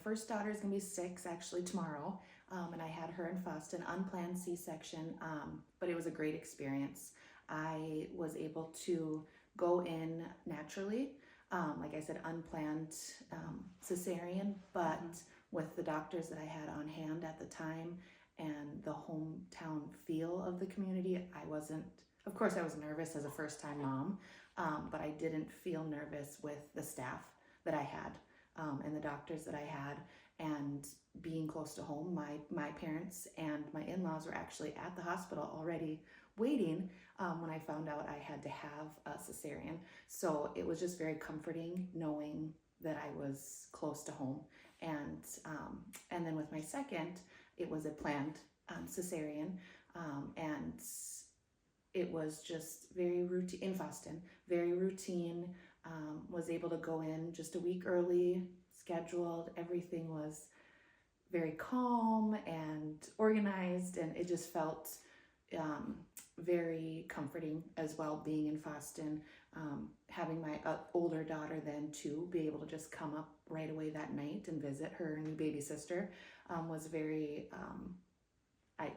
first daughter is gonna be 6 actually tomorrow, and I had her in Fosston, unplanned C-section, but it was a great experience. I was able to go in naturally, like I said, unplanned cesarean, but with the doctors that I had on hand at the time and the hometown feel of the community, of course I was nervous as a first time mom, but I didn't feel nervous with the staff that I had and the doctors that I had, and being close to home. My parents and my in-laws were actually at the hospital already waiting when I found out I had to have a cesarean. So it was just very comforting knowing that I was close to home. And then with my second, it was a planned cesarean, and it was just very routine in Fosston, very routine. Was able to go in just a week early, scheduled. Everything was very calm and organized, and it just felt very comforting as well being in Fosston. Having my older daughter then too be able to just come up right away that night and visit her new baby sister was very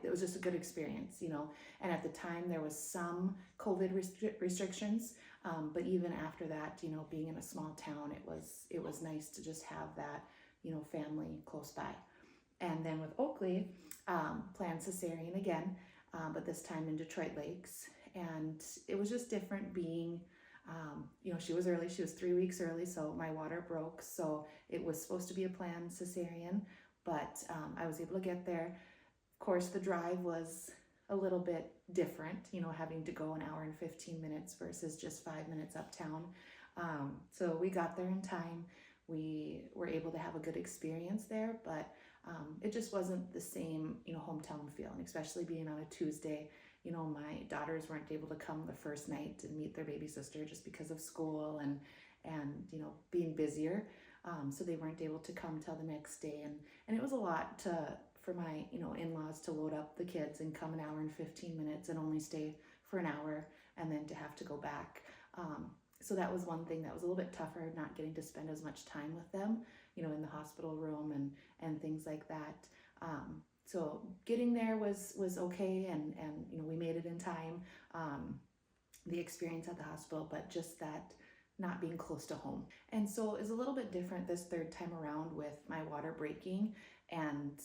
it was just a good experience, you know. And at the time there was some COVID restrictions, but even after that, you know, being in a small town, it was nice to just have that, you know, family close by. And then with Oakley, planned cesarean again, but this time in Detroit Lakes, and it was just different being, you know, she was early, she was 3 weeks early, so my water broke, so it was supposed to be a planned cesarean, but I was able to get there. Of course, the drive was a little bit different, you know, having to go an hour and 15 minutes versus just 5 minutes uptown. So we got there in time. We were able to have a good experience there, but it just wasn't the same, you know, hometown feel, and especially being on a Tuesday. You know, my daughters weren't able to come the first night and meet their baby sister just because of school and you know, being busier. So they weren't able to come till the next day, and it was a lot for my, you know, in-laws to load up the kids and come an hour and 15 minutes and only stay for an hour and then to have to go back. So that was one thing that was a little bit tougher, not getting to spend as much time with them, you know, in the hospital room and things like that. So getting there was okay, and you know, we made it in time. The experience at the hospital, but just that not being close to home. And so it's a little bit different this third time around with my water breaking and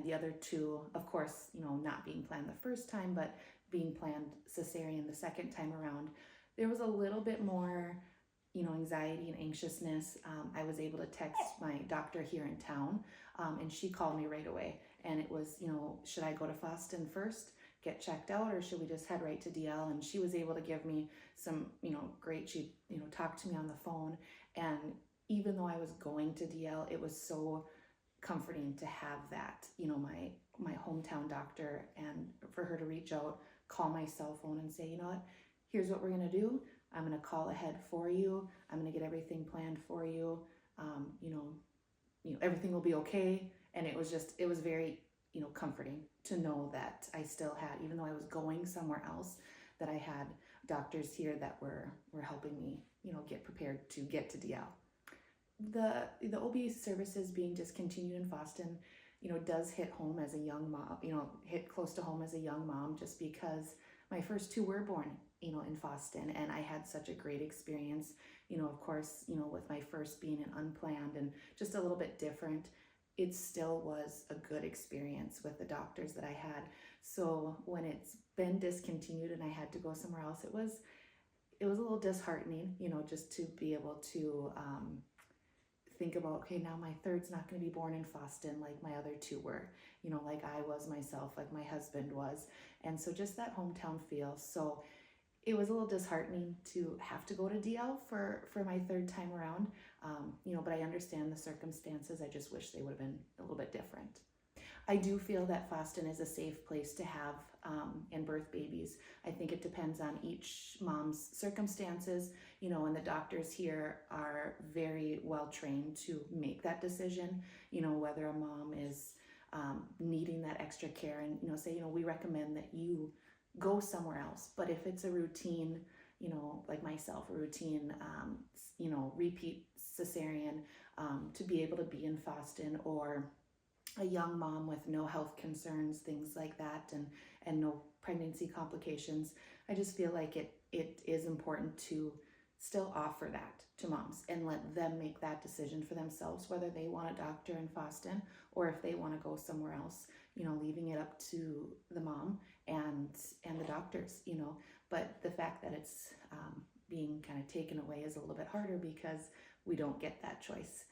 the other two, of course, you know, not being planned the first time, but being planned cesarean the second time around. There was a little bit more, you know, anxiety and anxiousness. I was able to text my doctor here in town, and she called me right away. And it was, you know, should I go to Fosston first, get checked out, or should we just head right to DL? And she was able to give me some, you know, she, you know, talked to me on the phone. And even though I was going to DL, it was so comforting to have that, you know, my hometown doctor, and for her to reach out, call my cell phone and say, you know what, here's what we're gonna do. I'm gonna call ahead for you. I'm gonna get everything planned for you. You know, everything will be okay. And it was very, you know, comforting to know that I still had, even though I was going somewhere else, that I had doctors here that were helping me, you know, get prepared to get to DL. The OB services being discontinued in Fosston, you know, does hit home as a young mom, you know, hit close to home as a young mom, just because my first two were born, you know, in Fosston, and I had such a great experience, you know, of course, you know, with my first being an unplanned and just a little bit different. It still was a good experience with the doctors that I had. So when it's been discontinued and I had to go somewhere else, it was a little disheartening, you know, just to be able to think about, okay, now my third's not going to be born in Fosston like my other two were, you know, like I was myself, like my husband was. And so just that hometown feel. So it was a little disheartening to have to go to DL for my third time around, you know, but I understand the circumstances. I just wish they would have been a little bit different. I do feel that Fosston is a safe place to have and birth babies. I think it depends on each mom's circumstances, you know, and the doctors here are very well trained to make that decision, you know, whether a mom is needing that extra care and, you know, say, you know, we recommend that you go somewhere else. But if it's a routine, you know, like myself, a routine, you know, repeat cesarean, to be able to be in Fosston, or a young mom with no health concerns, things like that, and no pregnancy complications. I just feel like it is important to still offer that to moms and let them make that decision for themselves, whether they want a doctor in Fosston or if they want to go somewhere else, leaving it up to the mom and the doctors, but the fact that it's being kind of taken away is a little bit harder because we don't get that choice